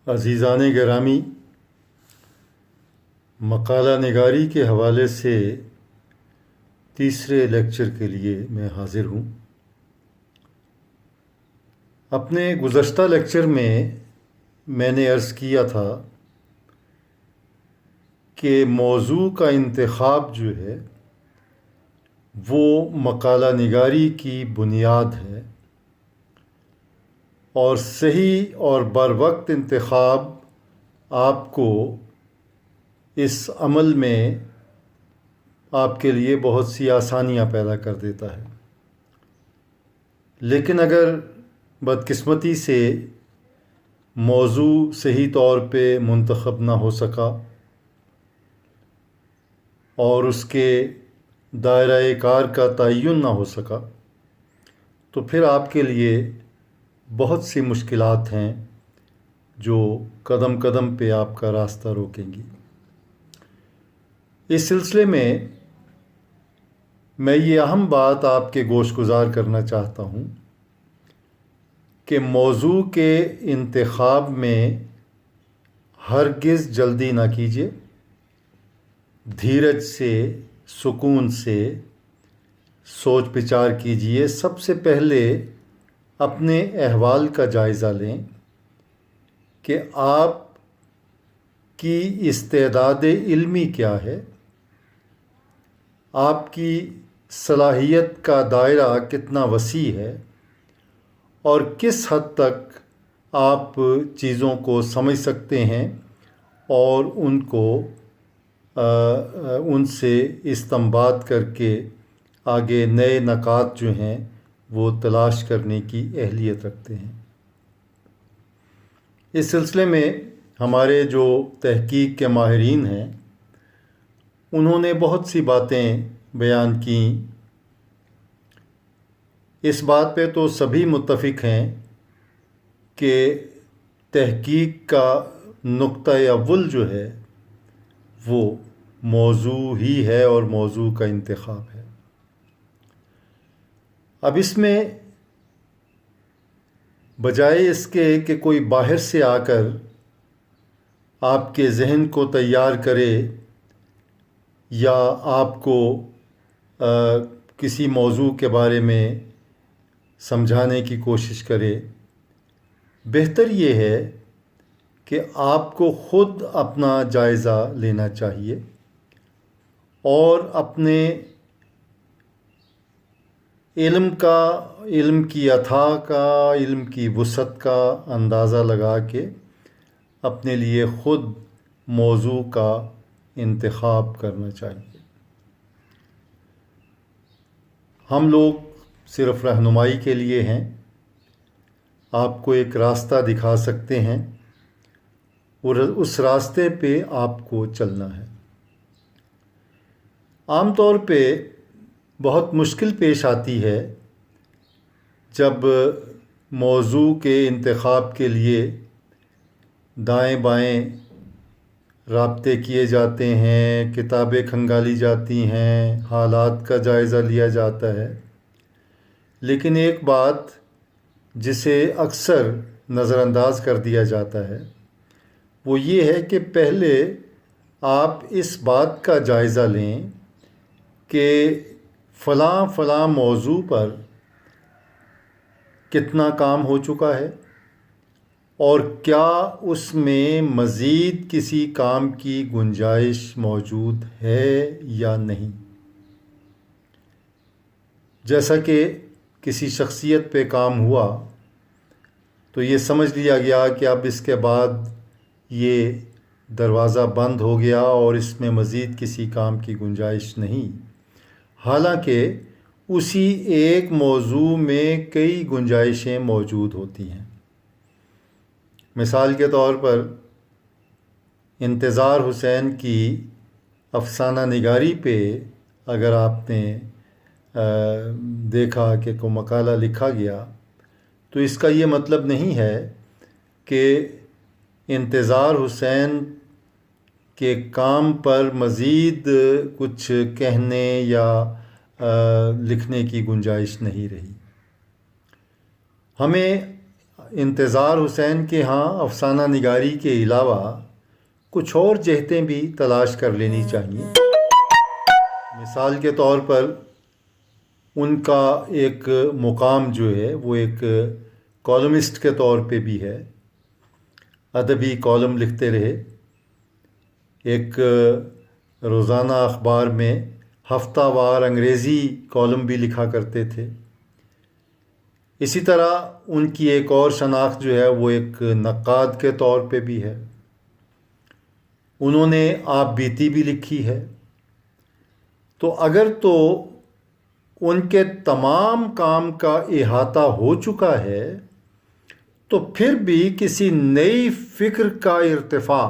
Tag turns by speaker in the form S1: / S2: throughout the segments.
S1: عزیزان گرامی، مقالہ نگاری کے حوالے سے تیسرے لیکچر کے لیے میں حاضر ہوں۔ اپنے گزشتہ لیکچر میں نے عرض کیا تھا کہ موضوع کا انتخاب جو ہے وہ مقالہ نگاری کی بنیاد ہے، اور صحیح اور بروقت انتخاب آپ کو اس عمل میں آپ کے لیے بہت سی آسانیاں پیدا کر دیتا ہے۔ لیکن اگر بدقسمتی سے موضوع صحیح طور پہ منتخب نہ ہو سکا اور اس کے دائرۂ کار کا تعین نہ ہو سکا تو پھر آپ کے لیے بہت سی مشکلات ہیں جو قدم قدم پہ آپ کا راستہ روکیں گی۔ اس سلسلے میں یہ اہم بات آپ کے گوش گزار کرنا چاہتا ہوں کہ موضوع کے انتخاب میں ہرگز جلدی نہ کیجیے، دھیرج سے، سکون سے سوچ بچار کیجیے۔ سب سے پہلے اپنے احوال کا جائزہ لیں کہ آپ کی استعداد علمی کیا ہے، آپ کی صلاحیت کا دائرہ کتنا وسیع ہے، اور کس حد تک آپ چیزوں کو سمجھ سکتے ہیں اور ان سے استنباط کر کے آگے نئے نکات جو ہیں وہ تلاش کرنے کی اہلیت رکھتے ہیں۔ اس سلسلے میں ہمارے جو تحقیق کے ماہرین ہیں انہوں نے بہت سی باتیں بیان کیں۔ اس بات پہ تو سبھی متفق ہیں کہ تحقیق کا نقطۂ اول جو ہے وہ موضوع ہی ہے اور موضوع کا انتخاب ہے۔ اب اس میں بجائے اس کے کہ کوئی باہر سے آ کر آپ کے ذہن کو تیار کرے یا آپ کو کسی موضوع کے بارے میں سمجھانے کی کوشش کرے، بہتر یہ ہے کہ آپ کو خود اپنا جائزہ لینا چاہیے اور اپنے علم کی اتھاہ کا، علم کی وسعت کا اندازہ لگا کے اپنے لیے خود موضوع کا انتخاب کرنا چاہیے۔ ہم لوگ صرف رہنمائی کے لیے ہیں، آپ کو ایک راستہ دکھا سکتے ہیں اور اس راستے پہ آپ کو چلنا ہے۔ عام طور پہ بہت مشکل پیش آتی ہے جب موضوع کے انتخاب کے لیے دائیں بائیں رابطے کیے جاتے ہیں، کتابیں کھنگالی جاتی ہیں، حالات کا جائزہ لیا جاتا ہے، لیکن ایک بات جسے اکثر نظر انداز کر دیا جاتا ہے وہ یہ ہے کہ پہلے آپ اس بات کا جائزہ لیں کہ فلاں موضوع پر کتنا کام ہو چکا ہے اور کیا اس میں مزید کسی کام کی گنجائش موجود ہے یا نہیں۔ جیسا کہ کسی شخصیت پہ کام ہوا تو یہ سمجھ لیا گیا کہ اب اس کے بعد یہ دروازہ بند ہو گیا اور اس میں مزید کسی کام کی گنجائش نہیں، حالانکہ اسی ایک موضوع میں کئی گنجائشیں موجود ہوتی ہیں۔ مثال کے طور پر انتظار حسین کی افسانہ نگاری پہ اگر آپ نے دیکھا کہ کوئی مقالہ لکھا گیا تو اس کا یہ مطلب نہیں ہے کہ انتظار حسین کے کام پر مزید کچھ کہنے یا لکھنے کی گنجائش نہیں رہی۔ ہمیں انتظار حسین کے ہاں افسانہ نگاری کے علاوہ کچھ اور جہتیں بھی تلاش کر لینی چاہیے۔ مثال کے طور پر ان کا ایک مقام جو ہے وہ ایک کالمسٹ کے طور پہ بھی ہے، ادبی کالم لکھتے رہے، ایک روزانہ اخبار میں ہفتہ وار انگریزی کالم بھی لکھا کرتے تھے۔ اسی طرح ان کی ایک اور شناخت جو ہے وہ ایک نقاد کے طور پہ بھی ہے۔ انہوں نے آپ بیتی بھی لکھی ہے۔ تو اگر تو ان کے تمام کام کا احاطہ ہو چکا ہے تو پھر بھی کسی نئی فکر کا ارتفاع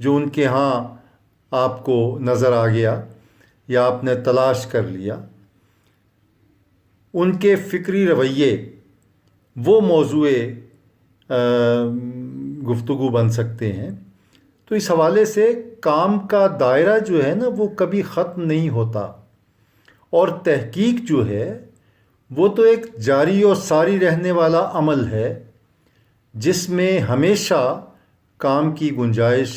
S1: جو ان کے ہاں آپ کو نظر آ گیا یا آپ نے تلاش کر لیا، ان کے فکری رویے وہ موضوع گفتگو بن سکتے ہیں۔ تو اس حوالے سے کام کا دائرہ جو ہے نا وہ کبھی ختم نہیں ہوتا، اور تحقیق جو ہے وہ تو ایک جاری و ساری رہنے والا عمل ہے جس میں ہمیشہ کام کی گنجائش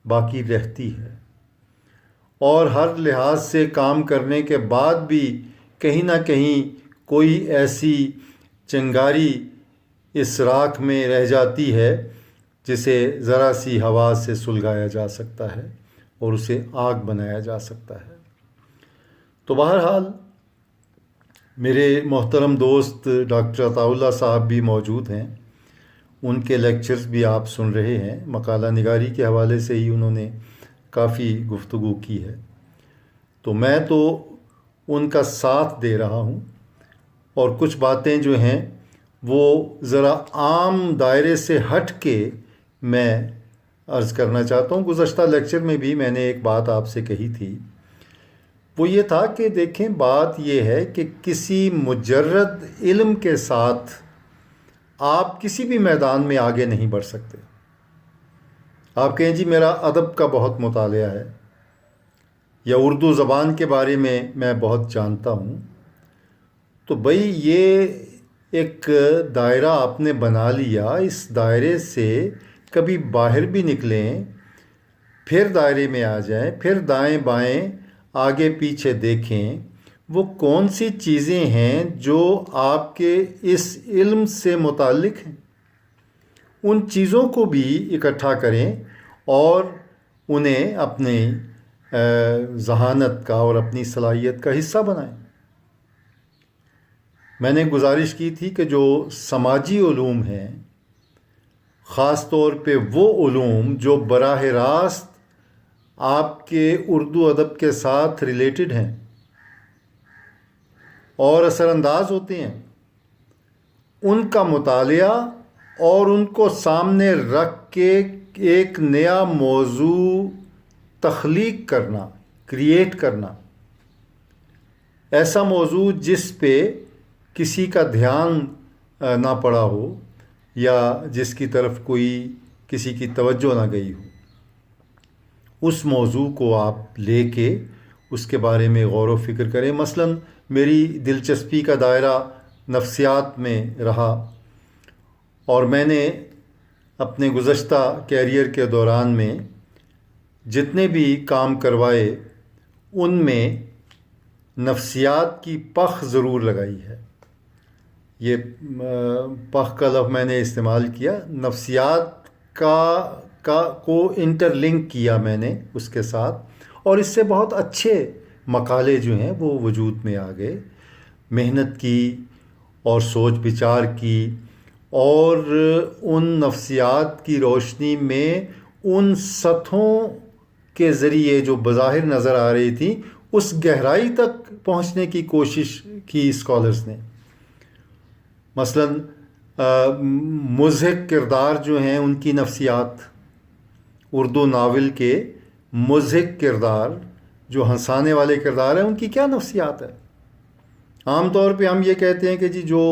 S1: باقی رہتی ہے، اور ہر لحاظ سے کام کرنے کے بعد بھی کہیں نہ کہیں کوئی ایسی چنگاری اس راکھ میں رہ جاتی ہے جسے ذرا سی ہوا سے سلگایا جا سکتا ہے اور اسے آگ بنایا جا سکتا ہے۔ تو بہرحال میرے محترم دوست ڈاکٹر عطاء اللہ صاحب بھی موجود ہیں، ان کے لیکچرز بھی آپ سن رہے ہیں۔ مقالہ نگاری کے حوالے سے ہی انہوں نے کافی گفتگو کی ہے، تو میں تو ان کا ساتھ دے رہا ہوں، اور کچھ باتیں جو ہیں وہ ذرا عام دائرے سے ہٹ کے میں عرض کرنا چاہتا ہوں۔ گزشتہ لیکچر میں بھی میں نے ایک بات آپ سے کہی تھی، وہ یہ تھا کہ دیکھیں بات یہ ہے کہ کسی مجرد علم کے ساتھ آپ کسی بھی میدان میں آگے نہیں بڑھ سکتے۔ آپ کہیں جی میرا ادب کا بہت مطالعہ ہے یا اردو زبان کے بارے میں بہت جانتا ہوں، تو بھائی یہ ایک دائرہ آپ نے بنا لیا، اس دائرے سے کبھی باہر بھی نکلیں، پھر دائرے میں آ جائیں، پھر دائیں بائیں آگے پیچھے دیکھیں، وہ کون سی چیزیں ہیں جو آپ کے اس علم سے متعلق ہیں، ان چیزوں کو بھی اکٹھا کریں اور انہیں اپنی ذہانت کا اور اپنی صلاحیت کا حصہ بنائیں۔ میں نے گزارش کی تھی کہ جو سماجی علوم ہیں، خاص طور پہ وہ علوم جو براہ راست آپ کے اردو ادب کے ساتھ ریلیٹڈ ہیں اور اثر انداز ہوتے ہیں، ان کا مطالعہ اور ان کو سامنے رکھ کے ایک نیا موضوع تخلیق کرنا، کریٹ کرنا، ایسا موضوع جس پہ کسی کا دھیان نہ پڑا ہو یا جس کی طرف کوئی کسی کی توجہ نہ گئی ہو، اس موضوع کو آپ لے کے اس کے بارے میں غور و فکر کریں۔ مثلاً میری دلچسپی کا دائرہ نفسیات میں رہا، اور میں نے اپنے گزشتہ کیریئر کے دوران میں جتنے بھی کام کروائے ان میں نفسیات کی پخ ضرور لگائی ہے۔ یہ پخ کا لفظ میں نے استعمال کیا، نفسیات کو انٹر لنک کیا میں نے اس کے ساتھ، اور اس سے بہت اچھے مقالے جو ہیں وہ وجود میں آ گئے، محنت کی اور سوچ بچار کی، اور ان نفسیات کی روشنی میں ان سطحوں کے ذریعے جو بظاہر نظر آ رہی تھی اس گہرائی تک پہنچنے کی کوشش کی اسکالرز نے۔ مثلاً مضحک کردار جو ہیں ان کی نفسیات، اردو ناول کے مضحک کردار جو ہنسانے والے کردار ہیں ان کی کیا نفسیات ہے۔ عام طور پہ ہم یہ کہتے ہیں کہ جی جو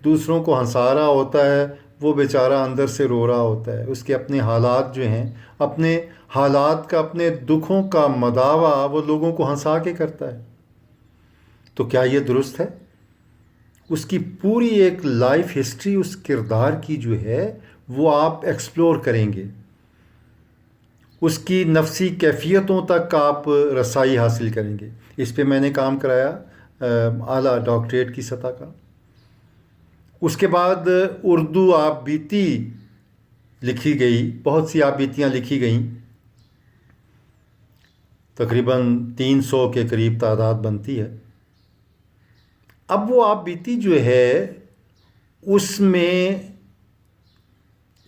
S1: دوسروں کو ہنسا رہا ہوتا ہے وہ بیچارہ اندر سے رو رہا ہوتا ہے، اس کے اپنے حالات جو ہیں، اپنے حالات کا، اپنے دکھوں کا مداوع وہ لوگوں کو ہنسا کے کرتا ہے۔ تو کیا یہ درست ہے؟ اس کی پوری ایک لائف ہسٹری اس کردار کی جو ہے وہ آپ ایکسپلور کریں گے، اس کی نفسی کیفیتوں تک آپ رسائی حاصل کریں گے۔ اس پہ میں نے کام کرایا اعلیٰ ڈاکٹریٹ کی سطح کا۔ اس کے بعد اردو آپ بیتی لکھی گئی، بہت سی آپ بیتیاں لکھی گئیں، تقریباً 300 کے قریب تعداد بنتی ہے۔ اب وہ آپ بیتی جو ہے اس میں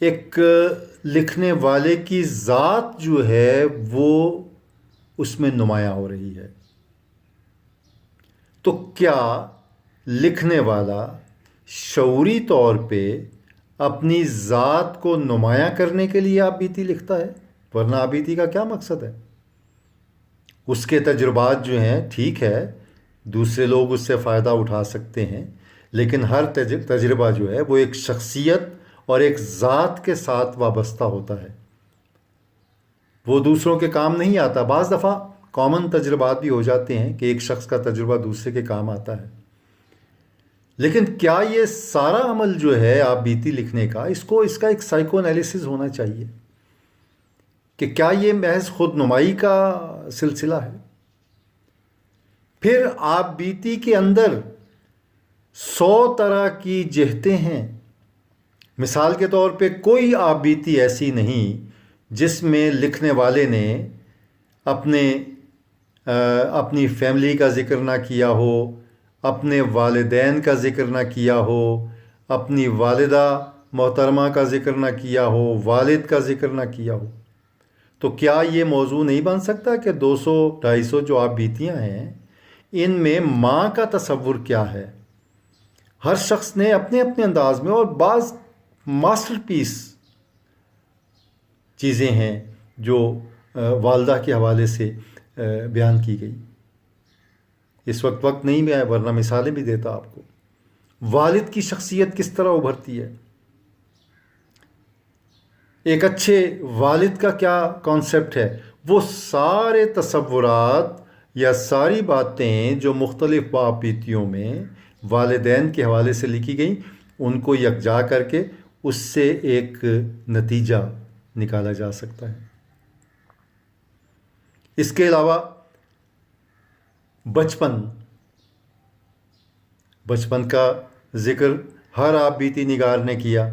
S1: ایک لکھنے والے کی ذات جو ہے وہ اس میں نمایاں ہو رہی ہے۔ تو کیا لکھنے والا شعوری طور پہ اپنی ذات کو نمایاں کرنے کے لیے آپ بیتی لکھتا ہے؟ ورنہ آپ بیتی کا کیا مقصد ہے؟ اس کے تجربات جو ہیں ٹھیک ہے، دوسرے لوگ اس سے فائدہ اٹھا سکتے ہیں، لیکن ہر تجربہ جو ہے وہ ایک شخصیت اور ایک ذات کے ساتھ وابستہ ہوتا ہے، وہ دوسروں کے کام نہیں آتا۔ بعض دفعہ کامن تجربات بھی ہو جاتے ہیں کہ ایک شخص کا تجربہ دوسرے کے کام آتا ہے، لیکن کیا یہ سارا عمل جو ہے آپ بیتی لکھنے کا، اس کا ایک سائیکو انالیسس ہونا چاہیے کہ کیا یہ محض خود نمائی کا سلسلہ ہے؟ پھر آپ بیتی کے اندر 100 طرح کی جہتیں ہیں۔ مثال کے طور پہ کوئی آپ بیتی ایسی نہیں جس میں لکھنے والے نے اپنی فیملی کا ذکر نہ کیا ہو، اپنے والدین کا ذکر نہ کیا ہو، اپنی والدہ محترمہ کا ذکر نہ کیا ہو، والد کا ذکر نہ کیا ہو۔ تو کیا یہ موضوع نہیں بن سکتا کہ 200-250 جو آپ بیتیاں ہیں ان میں ماں کا تصور کیا ہے؟ ہر شخص نے اپنے اپنے انداز میں، اور بعض ماسٹر پیس چیزیں ہیں جو والدہ کے حوالے سے بیان کی گئی۔ اس وقت نہیں میں ورنہ مثالیں بھی دیتا آپ کو۔ والد کی شخصیت کس طرح ابھرتی ہے، ایک اچھے والد کا کیا کانسیپٹ ہے، وہ سارے تصورات یا ساری باتیں جو مختلف باب بیتیوں میں والدین کے حوالے سے لکھی گئیں، ان کو یکجا کر کے اس سے ایک نتیجہ نکالا جا سکتا ہے۔ اس کے علاوہ بچپن کا ذکر ہر آپ بیتی نگار نے کیا،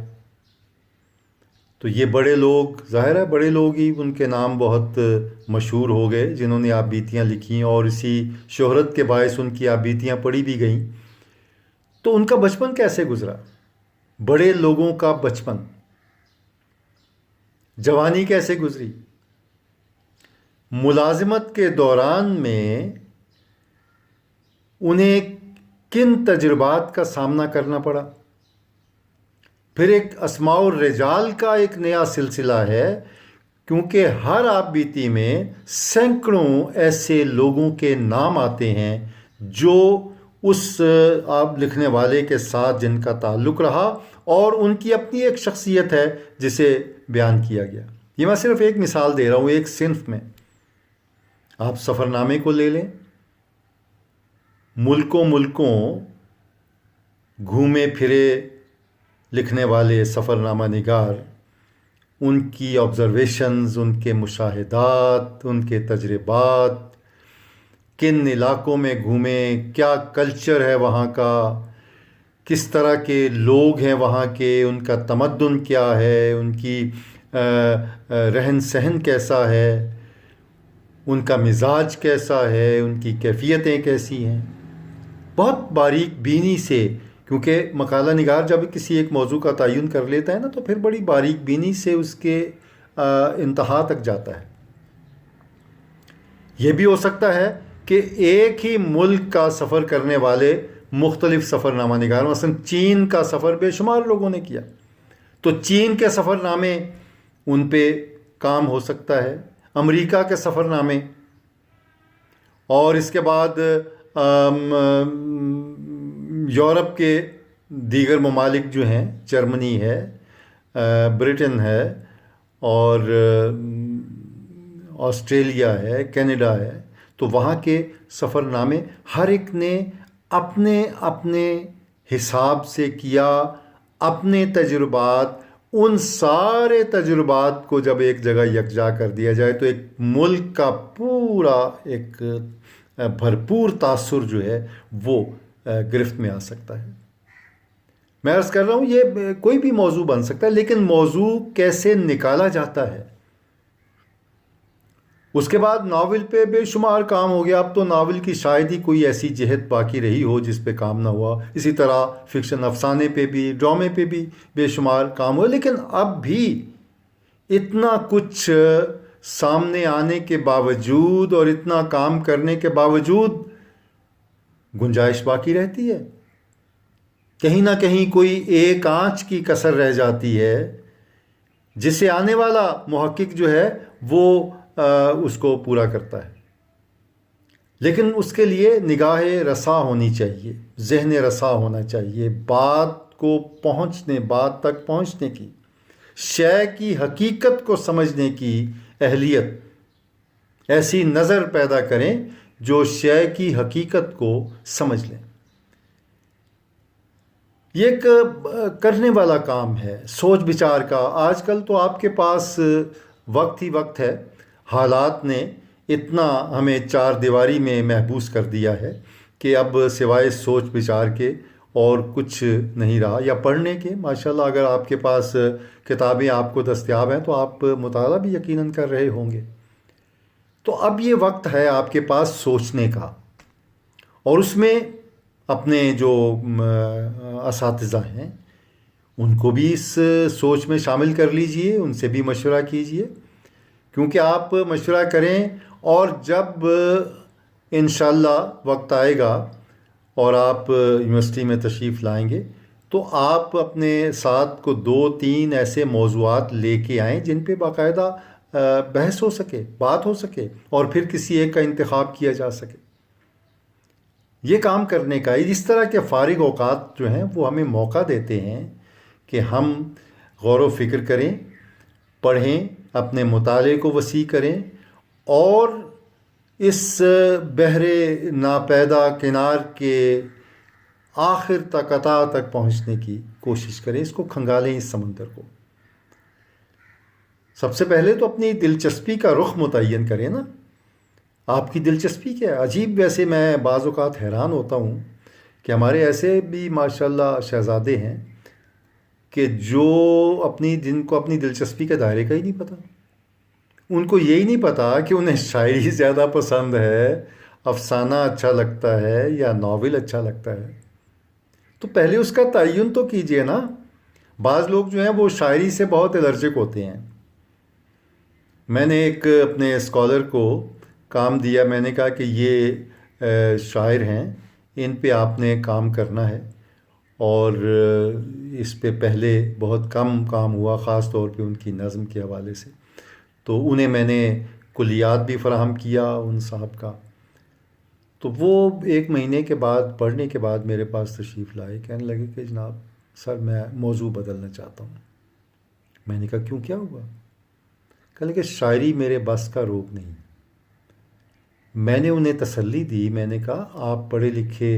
S1: تو یہ بڑے لوگ، ظاہر ہے بڑے لوگ ہی ان کے نام بہت مشہور ہو گئے جنہوں نے آپ بیتیاں لکھیں، اور اسی شہرت کے باعث ان کی آپ بیتیاں پڑھی بھی گئیں۔ تو ان کا بچپن کیسے گزرا؟ بڑے لوگوں کا بچپن، جوانی کیسے گزری؟ ملازمت کے دوران میں انہیں کن تجربات کا سامنا کرنا پڑا؟ پھر ایک اسماء الرجال کا ایک نیا سلسلہ ہے، کیونکہ ہر آپ بیتی میں سینکڑوں ایسے لوگوں کے نام آتے ہیں جو اس آپ لکھنے والے کے ساتھ جن کا تعلق رہا، اور ان کی اپنی ایک شخصیت ہے جسے بیان کیا گیا۔ یہ میں صرف ایک مثال دے رہا ہوں ایک صنف میں۔ آپ سفر نامے کو لے لیں، ملکوں گھومے پھرے لکھنے والے سفر نامہ نگار، ان کی آبزرویشنز، ان کے مشاہدات، ان کے تجربات، کن علاقوں میں گھومیں، کیا کلچر ہے وہاں کا، کس طرح کے لوگ ہیں وہاں کے، ان کا تمدن کیا ہے، ان کی رہن سہن کیسا ہے، ان کا مزاج کیسا ہے، ان کی کیفیتیں کیسی ہیں، بہت باریک بینی سے، کیونکہ مقالہ نگار جب کسی ایک موضوع کا تعین کر لیتا ہے نا تو پھر بڑی باریک بینی سے اس کے انتہا تک جاتا ہے۔ یہ بھی ہو سکتا ہے کہ ایک ہی ملک کا سفر کرنے والے مختلف سفر نامہ نگار، مثلا چین کا سفر بے شمار لوگوں نے کیا، تو چین کے سفر نامے ان پہ کام ہو سکتا ہے، امریکہ کے سفر نامے، اور اس کے بعد یورپ کے دیگر ممالک جو ہیں، جرمنی ہے، برٹن ہے، اور آسٹریلیا ہے، کینیڈا ہے، تو وہاں کے سفر نامے ہر ایک نے اپنے اپنے حساب سے کیا، اپنے تجربات، ان سارے تجربات کو جب ایک جگہ یکجا کر دیا جائے تو ایک ملک کا پورا ایک بھرپور تاثر جو ہے وہ گرفت میں آ سکتا ہے۔ میں عرض کر رہا ہوں یہ کوئی بھی موضوع بن سکتا ہے، لیکن موضوع کیسے نکالا جاتا ہے۔ اس کے بعد ناول پہ بے شمار کام ہو گیا، اب تو ناول کی شاید ہی کوئی ایسی جہت باقی رہی ہو جس پہ کام نہ ہوا۔ اسی طرح فکشن افسانے پہ بھی، ڈرامے پہ بھی بے شمار کام ہوا، لیکن اب بھی اتنا کچھ سامنے آنے کے باوجود اور اتنا کام کرنے کے باوجود گنجائش باقی رہتی ہے۔ کہیں نہ کہیں کوئی ایک آنچ کی کسر رہ جاتی ہے جسے آنے والا محقق جو ہے وہ اس کو پورا کرتا ہے۔ لیکن اس کے لیے نگاہ رسا ہونی چاہیے، ذہن رسا ہونا چاہیے، بات تک پہنچنے کی، شے کی حقیقت کو سمجھنے کی اہلیت، ایسی نظر پیدا کریں جو شے کی حقیقت کو سمجھ لیں۔ یہ ایک کرنے والا کام ہے، سوچ بچار کا۔ آج کل تو آپ کے پاس وقت ہی وقت ہے، حالات نے اتنا ہمیں چار دیواری میں محبوس کر دیا ہے کہ اب سوائے سوچ بچار کے اور کچھ نہیں رہا، یا پڑھنے کے۔ ماشاءاللہ اگر آپ کے پاس کتابیں آپ کو دستیاب ہیں تو آپ مطالعہ بھی یقیناً کر رہے ہوں گے۔ تو اب یہ وقت ہے آپ کے پاس سوچنے کا، اور اس میں اپنے جو اساتذہ ہیں ان کو بھی اس سوچ میں شامل کر لیجئے، ان سے بھی مشورہ کیجئے، کیونکہ آپ مشورہ کریں اور جب انشاءاللہ وقت آئے گا اور آپ یونیورسٹی میں تشریف لائیں گے تو آپ اپنے ساتھ کو 2-3 ایسے موضوعات لے کے آئیں جن پہ باقاعدہ بحث ہو سکے، بات ہو سکے، اور پھر کسی ایک کا انتخاب کیا جا سکے۔ یہ کام کرنے کا اس طرح کے فارغ اوقات جو ہیں وہ ہمیں موقع دیتے ہیں کہ ہم غور و فکر کریں، پڑھیں، اپنے مطالعے کو وسیع کریں، اور اس بحر ناپیدا کنار کے آخر تک، عطا تک پہنچنے کی کوشش کریں، اس کو کھنگالیں، اس سمندر کو۔ سب سے پہلے تو اپنی دلچسپی کا رخ متعین کریں نا، آپ کی دلچسپی کیا ہے؟ عجیب، ویسے میں بعض اوقات حیران ہوتا ہوں کہ ہمارے ایسے بھی ماشاءاللہ شہزادے ہیں کہ جن کو اپنی دلچسپی کے دائرے کا ہی نہیں پتہ۔ ان کو یہی نہیں پتہ کہ انہیں شاعری زیادہ پسند ہے، افسانہ اچھا لگتا ہے، یا ناول اچھا لگتا ہے۔ تو پہلے اس کا تعین تو کیجئے نا۔ بعض لوگ جو ہیں وہ شاعری سے بہت الرجک ہوتے ہیں۔ میں نے ایک اپنے اسکالر کو کام دیا، میں نے کہا کہ یہ شاعر ہیں، ان پہ آپ نے کام کرنا ہے، اور اس پہ پہلے بہت کم کام ہوا، خاص طور پہ ان کی نظم کے حوالے سے۔ تو انہیں میں نے کلیات بھی فراہم کیا ان صاحب کا۔ تو وہ 1 مہینے کے بعد پڑھنے کے بعد میرے پاس تشریف لائے، کہنے لگے کہ جناب سر میں موضوع بدلنا چاہتا ہوں۔ میں نے کہا کیوں، کیا ہوا؟ کہنے لگے شاعری میرے بس کا روگ نہیں۔ میں نے انہیں تسلی دی، میں نے کہا آپ پڑھے لکھے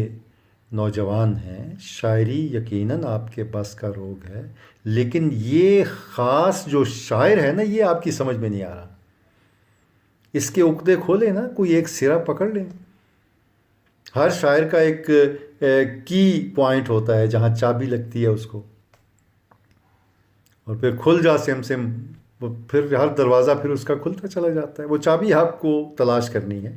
S1: نوجوان ہیں، شاعری یقیناً آپ کے بس کا روگ ہے، لیکن یہ خاص جو شاعر ہے نا، یہ آپ کی سمجھ میں نہیں آ رہا۔ اس کے عقدے کھولیں نا، کوئی ایک سرا پکڑ لیں۔ ہر شاعر کا ایک کی پوائنٹ ہوتا ہے جہاں چابی لگتی ہے اس کو، اور پھر کھل جا سم سم، پھر ہر دروازہ پھر اس کا کھلتا چلا جاتا ہے۔ وہ چابی آپ کو تلاش کرنی ہے۔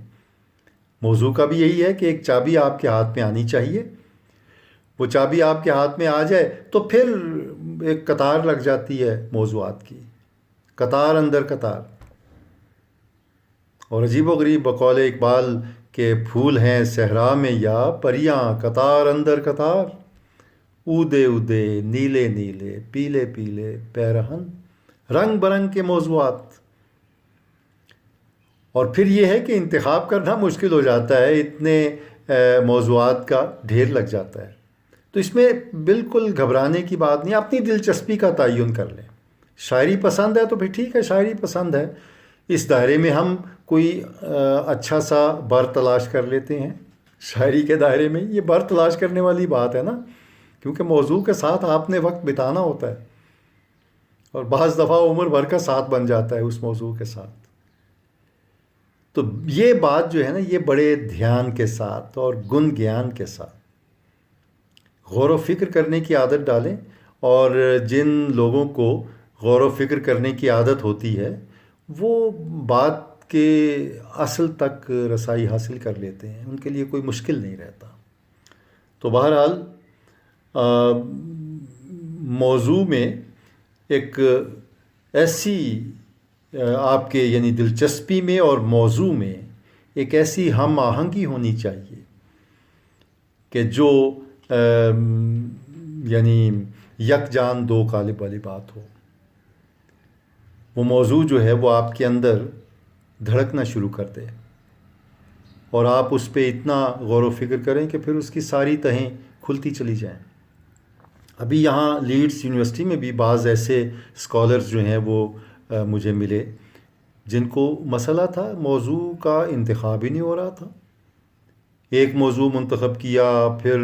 S1: موضوع کا بھی یہی ہے کہ ایک چابی آپ کے ہاتھ میں آنی چاہیے۔ وہ چابی آپ کے ہاتھ میں آ جائے تو پھر ایک قطار لگ جاتی ہے موضوعات کی، قطار اندر قطار۔ اور عجیب و غریب بقول اقبال کہ پھول ہیں صحرا میں یا پریاں، قطار اندر قطار، اودے اودے نیلے نیلے پیلے پیلے پیرہن، رنگ برنگ کے موضوعات۔ اور پھر یہ ہے کہ انتخاب کرنا مشکل ہو جاتا ہے، اتنے موضوعات کا ڈھیر لگ جاتا ہے۔ تو اس میں بالکل گھبرانے کی بات نہیں، اپنی دلچسپی کا تعین کر لیں۔ شاعری پسند ہے تو پھر ٹھیک ہے، شاعری پسند ہے، اس دائرے میں ہم کوئی اچھا سا بر تلاش کر لیتے ہیں۔ شاعری کے دائرے میں یہ بر تلاش کرنے والی بات ہے نا، کیونکہ موضوع کے ساتھ آپ نے وقت بتانا ہوتا ہے، اور بعض دفعہ عمر بھر کا ساتھ بن جاتا ہے اس موضوع کے ساتھ. تو یہ بات جو ہے نا، یہ بڑے دھیان کے ساتھ اور گن گیان کے ساتھ غور و فکر کرنے کی عادت ڈالیں. اور جن لوگوں کو غور و فکر کرنے کی عادت ہوتی ہے وہ بات کے اصل تک رسائی حاصل کر لیتے ہیں، ان کے لیے کوئی مشکل نہیں رہتا. تو بہرحال موضوع میں ایک ایسی آپ کے یعنی دلچسپی میں اور موضوع میں ایک ایسی ہم آہنگی ہونی چاہیے کہ جو یعنی یک جان دو قالب والی بات ہو. وہ موضوع جو ہے وہ آپ کے اندر دھڑکنا شروع کر دے اور آپ اس پہ اتنا غور و فکر کریں کہ پھر اس کی ساری تہیں کھلتی چلی جائیں. ابھی یہاں لیڈس یونیورسٹی میں بھی بعض ایسے اسکالرز جو ہیں وہ مجھے ملے جن کو مسئلہ تھا، موضوع کا انتخاب ہی نہیں ہو رہا تھا. ایک موضوع منتخب کیا، پھر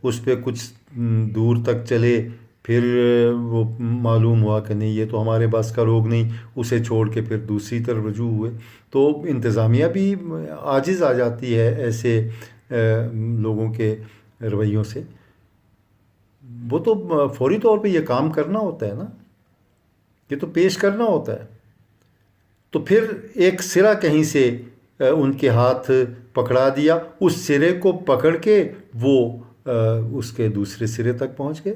S1: اس پہ کچھ دور تک چلے، پھر وہ معلوم ہوا کہ نہیں یہ تو ہمارے بس کا روگ نہیں، اسے چھوڑ کے پھر دوسری طرف رجوع ہوئے. تو انتظامیہ بھی عاجز آ جاتی ہے ایسے لوگوں کے رویوں سے. وہ تو فوری طور پہ یہ کام کرنا ہوتا ہے نا، یہ تو پیش کرنا ہوتا ہے. تو پھر ایک سرا کہیں سے ان کے ہاتھ پکڑا دیا، اس سرے کو پکڑ کے وہ اس کے دوسرے سرے تک پہنچ گئے،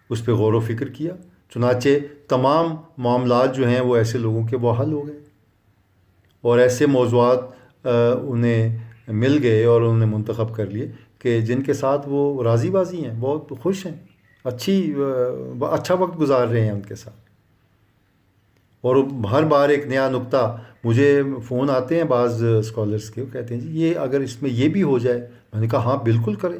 S1: اس پہ غور و فکر کیا. چنانچہ تمام معاملات جو ہیں وہ ایسے لوگوں کے وہ حل ہو گئے، اور ایسے موضوعات انہیں مل گئے اور انہوں نے منتخب کر لیے کہ جن کے ساتھ وہ راضی بازی ہیں، بہت خوش ہیں، اچھا وقت گزار رہے ہیں ان کے ساتھ. اور ہر بار ایک نیا نکتہ، مجھے فون آتے ہیں بعض اسکالرس کے، وہ کہتے ہیں جی یہ اگر اس میں یہ بھی ہو جائے. میں نے کہا ہاں بالکل کریں.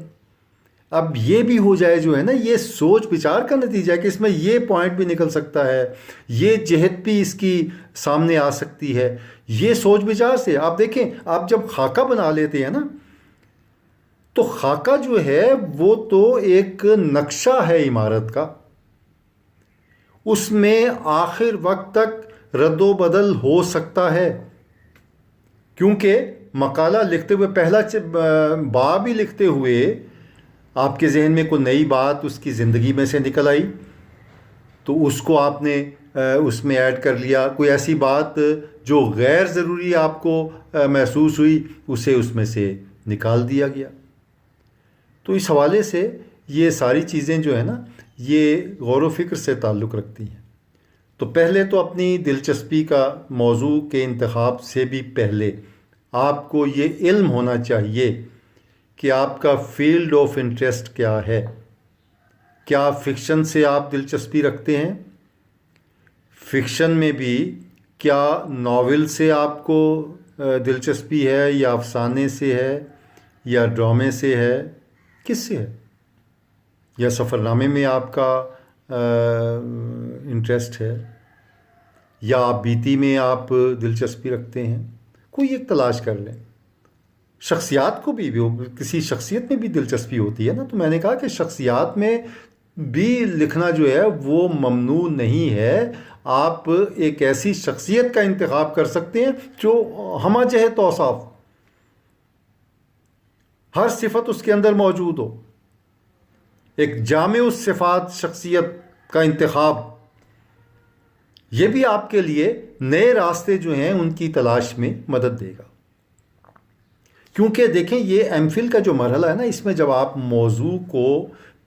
S1: اب یہ بھی ہو جائے جو ہے نا، یہ سوچ بچار کا نتیجہ ہے کہ اس میں یہ پوائنٹ بھی نکل سکتا ہے، یہ جہت بھی اس کی سامنے آ سکتی ہے. یہ سوچ بچار سے آپ دیکھیں، آپ جب خاکہ بنا لیتے ہیں نا، تو خاکہ جو ہے وہ تو ایک نقشہ ہے عمارت کا، اس میں آخر وقت تک رد و بدل ہو سکتا ہے. کیونکہ مقالہ لکھتے ہوئے، پہلا باب ہی لکھتے ہوئے آپ کے ذہن میں کوئی نئی بات اس کی زندگی میں سے نکل آئی تو اس کو آپ نے اس میں ایڈ کر لیا. کوئی ایسی بات جو غیر ضروری آپ کو محسوس ہوئی، اسے اس میں سے نکال دیا گیا. تو اس حوالے سے یہ ساری چیزیں جو ہے نا، یہ غور و فکر سے تعلق رکھتی ہیں. تو پہلے تو اپنی دلچسپی کا موضوع کے انتخاب سے بھی پہلے آپ کو یہ علم ہونا چاہیے کہ آپ کا فیلڈ آف انٹرسٹ کیا ہے. کیا فکشن سے آپ دلچسپی رکھتے ہیں؟ فکشن میں بھی کیا ناول سے آپ کو دلچسپی ہے، یا افسانے سے ہے، یا ڈرامے سے ہے، کس سے ہے؟ یا سفر نامے میں آپ کا انٹرسٹ ہے، یا آپ بیتی میں آپ دلچسپی رکھتے ہیں؟ کوئی ایک تلاش کر لیں. شخصیات کو بھی کسی شخصیت میں بھی دلچسپی ہوتی ہے نا. تو میں نے کہا کہ شخصیات میں بھی لکھنا جو ہے وہ ممنوع نہیں ہے. آپ ایک ایسی شخصیت کا انتخاب کر سکتے ہیں جو ہمہ جہت اوصاف، ہر صفت اس کے اندر موجود ہو. ایک جامع الصفات شخصیت کا انتخاب، یہ بھی آپ کے لیے نئے راستے جو ہیں ان کی تلاش میں مدد دے گا. کیونکہ دیکھیں یہ ایم فل کا جو مرحلہ ہے نا، اس میں جب آپ موضوع کو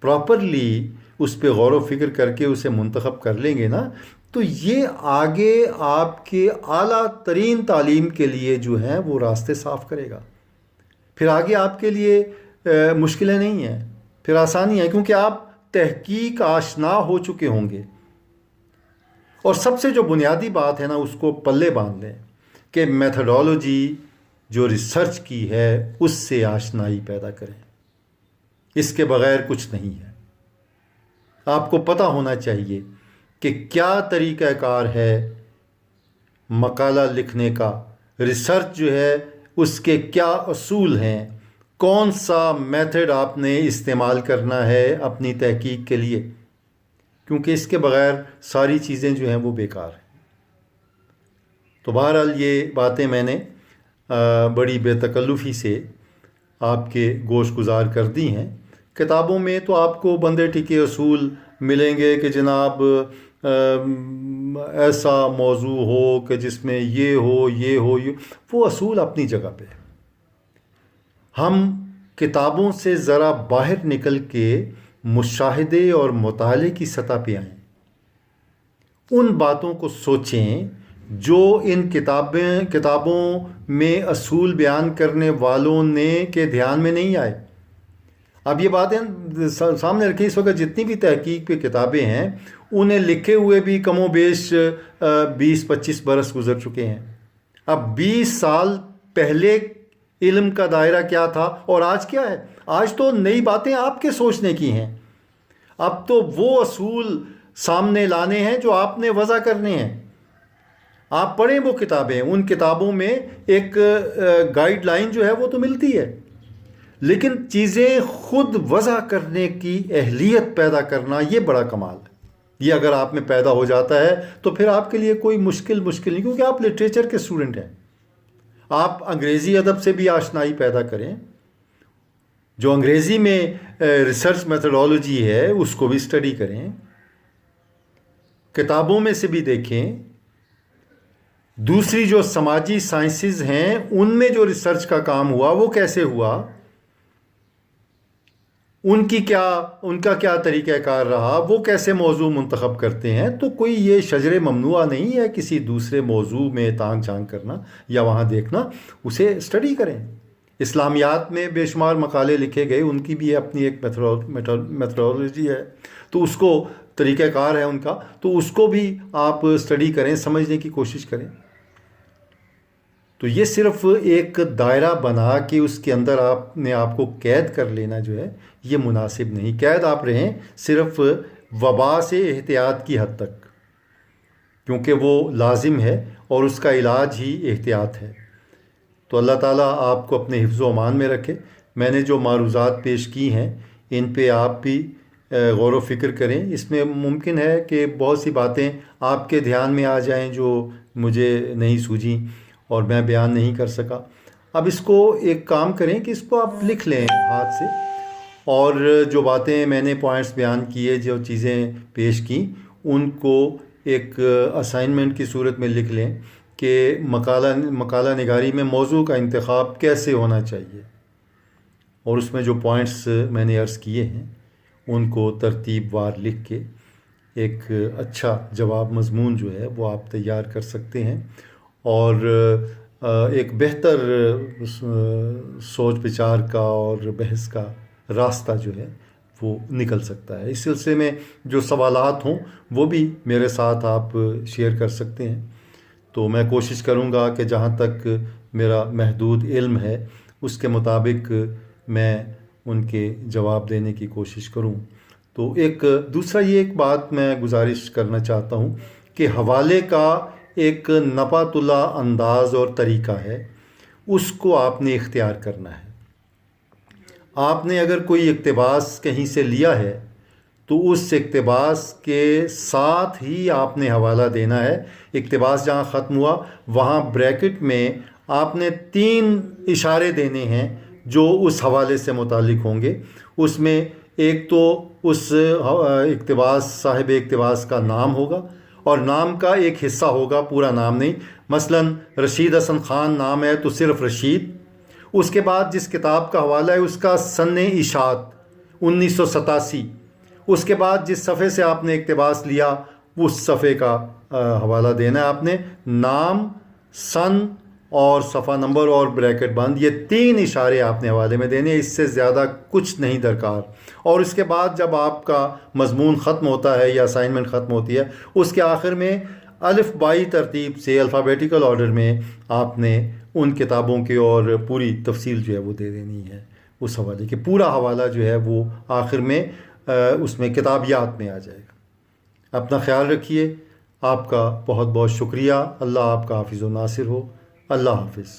S1: پراپرلی اس پہ غور و فکر کر کے اسے منتخب کر لیں گے نا، تو یہ آگے آپ کے اعلیٰ ترین تعلیم کے لیے جو ہیں وہ راستے صاف کرے گا. پھر آگے آپ کے لیے مشکلیں نہیں ہیں، پھر آسانی ہے، کیونکہ آپ تحقیق آشنا ہو چکے ہوں گے. اور سب سے جو بنیادی بات ہے نا، اس کو پلے باندھ لیں کہ میتھڈالوجی جو ریسرچ کی ہے اس سے آشنائی پیدا کریں. اس کے بغیر کچھ نہیں ہے. آپ کو پتہ ہونا چاہیے کہ کیا طریقہ کار ہے مقالہ لکھنے کا، ریسرچ جو ہے اس کے کیا اصول ہیں، کون سا میتھڈ آپ نے استعمال کرنا ہے اپنی تحقیق کے لیے، کیونکہ اس کے بغیر ساری چیزیں جو ہیں وہ بیکار ہیں۔ تو بہرحال یہ باتیں میں نے بڑی بے تکلفی سے آپ کے گوش گزار کر دی ہیں۔ کتابوں میں تو آپ کو بندے ٹکے اصول ملیں گے کہ جناب ایسا موضوع ہو کہ جس میں یہ ہو یہ ہو، وہ اصول اپنی جگہ پہ۔ ہم کتابوں سے ذرا باہر نکل کے مشاہدے اور مطالعے کی سطح پہ آئیں، ان باتوں کو سوچیں جو ان کتابوں میں اصول بیان کرنے والوں نے کے دھیان میں نہیں آئے۔ اب یہ باتیں سامنے رکھیں، اس وقت جتنی بھی تحقیق پہ کتابیں ہیں انہیں لکھے ہوئے بھی کم و بیش 20-25 برس گزر چکے ہیں۔ اب 20 سال پہلے علم کا دائرہ کیا تھا اور آج کیا ہے؟ آج تو نئی باتیں آپ کے سوچنے کی ہیں۔ اب تو وہ اصول سامنے لانے ہیں جو آپ نے وضع کرنے ہیں۔ آپ پڑھیں وہ کتابیں، ان کتابوں میں ایک گائیڈ لائن جو ہے وہ تو ملتی ہے، لیکن چیزیں خود وضع کرنے کی اہلیت پیدا کرنا یہ بڑا کمال ہے۔ یہ اگر آپ میں پیدا ہو جاتا ہے تو پھر آپ کے لیے کوئی مشکل نہیں، کیونکہ آپ لٹریچر کے اسٹوڈنٹ ہیں۔ آپ انگریزی ادب سے بھی آشنائی پیدا کریں، جو انگریزی میں ریسرچ میتھڈالوجی ہے اس کو بھی اسٹڈی کریں، کتابوں میں سے بھی دیکھیں۔ دوسری جو سماجی سائنسز ہیں ان میں جو ریسرچ کا کام ہوا وہ کیسے ہوا، ان کا کیا طریقہ کار رہا، وہ کیسے موضوع منتخب کرتے ہیں۔ تو کوئی یہ شجر ممنوعہ نہیں ہے کسی دوسرے موضوع میں تانگ جھانک کرنا یا وہاں دیکھنا، اسے اسٹڈی کریں۔ اسلامیات میں بے شمار مقالے لکھے گئے، ان کی بھی اپنی ایک میتھڈالوجی ہے، تو اس کو طریقہ کار ہے ان کا، تو اس کو بھی آپ اسٹڈی کریں، سمجھنے کی کوشش کریں۔ تو یہ صرف ایک دائرہ بنا کے اس کے اندر آپ کو قید کر لینا جو ہے یہ مناسب نہیں۔ قید آپ رہیں صرف وبا سے احتیاط کی حد تک، کیونکہ وہ لازم ہے اور اس کا علاج ہی احتیاط ہے۔ تو اللہ تعالیٰ آپ کو اپنے حفظ و امان میں رکھے۔ میں نے جو معروضات پیش کی ہیں ان پہ آپ بھی غور و فکر کریں۔ اس میں ممکن ہے کہ بہت سی باتیں آپ کے دھیان میں آ جائیں جو مجھے نہیں سوجھیں اور میں بیان نہیں کر سکا۔ اب اس کو ایک کام کریں کہ اس کو آپ لکھ لیں ہاتھ سے، اور جو باتیں میں نے پوائنٹس بیان کیے، جو چیزیں پیش کی، ان کو ایک اسائنمنٹ کی صورت میں لکھ لیں کہ مقالہ نگاری میں موضوع کا انتخاب کیسے ہونا چاہیے، اور اس میں جو پوائنٹس میں نے عرض کیے ہیں ان کو ترتیب وار لکھ کے ایک اچھا جواب مضمون جو ہے وہ آپ تیار کر سکتے ہیں، اور ایک بہتر سوچ بچار کا اور بحث کا راستہ جو ہے وہ نکل سکتا ہے۔ اس سلسلے میں جو سوالات ہوں وہ بھی میرے ساتھ آپ شیئر کر سکتے ہیں۔ تو میں کوشش کروں گا کہ جہاں تک میرا محدود علم ہے اس کے مطابق میں ان کے جواب دینے کی کوشش کروں۔ تو دوسرا ایک بات میں گزارش کرنا چاہتا ہوں کہ حوالے کا ایک نپات اللہ انداز اور طریقہ ہے، اس کو آپ نے اختیار کرنا ہے۔ آپ نے اگر کوئی اقتباس کہیں سے لیا ہے تو اس اقتباس کے ساتھ ہی آپ نے حوالہ دینا ہے۔ اقتباس جہاں ختم ہوا وہاں بریکٹ میں آپ نے 3 اشارے دینے ہیں جو اس حوالے سے متعلق ہوں گے۔ اس میں ایک تو اس صاحب اقتباس کا نام ہوگا، اور نام کا ایک حصہ ہوگا، پورا نام نہیں۔ مثلا رشید حسن خان نام ہے تو صرف رشید۔ اس کے بعد جس کتاب کا حوالہ ہے اس کا سن اشاعت 1987۔ اس کے بعد جس صفحے سے آپ نے اقتباس لیا اس صفحے کا حوالہ دینا ہے آپ نے، نام، سن اور صفحہ نمبر اور بریکٹ بند، یہ 3 اشارے آپ نے حوالے میں دینے، اس سے زیادہ کچھ نہیں درکار۔ اور اس کے بعد جب آپ کا مضمون ختم ہوتا ہے یا اسائنمنٹ ختم ہوتی ہے، اس کے آخر میں الف بائی ترتیب سے الفابیٹیکل آرڈر میں آپ نے ان کتابوں کی اور پوری تفصیل جو ہے وہ دے دینی ہے اس حوالے کی۔ پورا حوالہ جو ہے وہ آخر میں اس میں کتابیات میں آ جائے گا۔ اپنا خیال رکھیے۔ آپ کا بہت بہت شکریہ۔ اللہ آپ کا حافظ و ناصر ہو۔ اللہ حافظ۔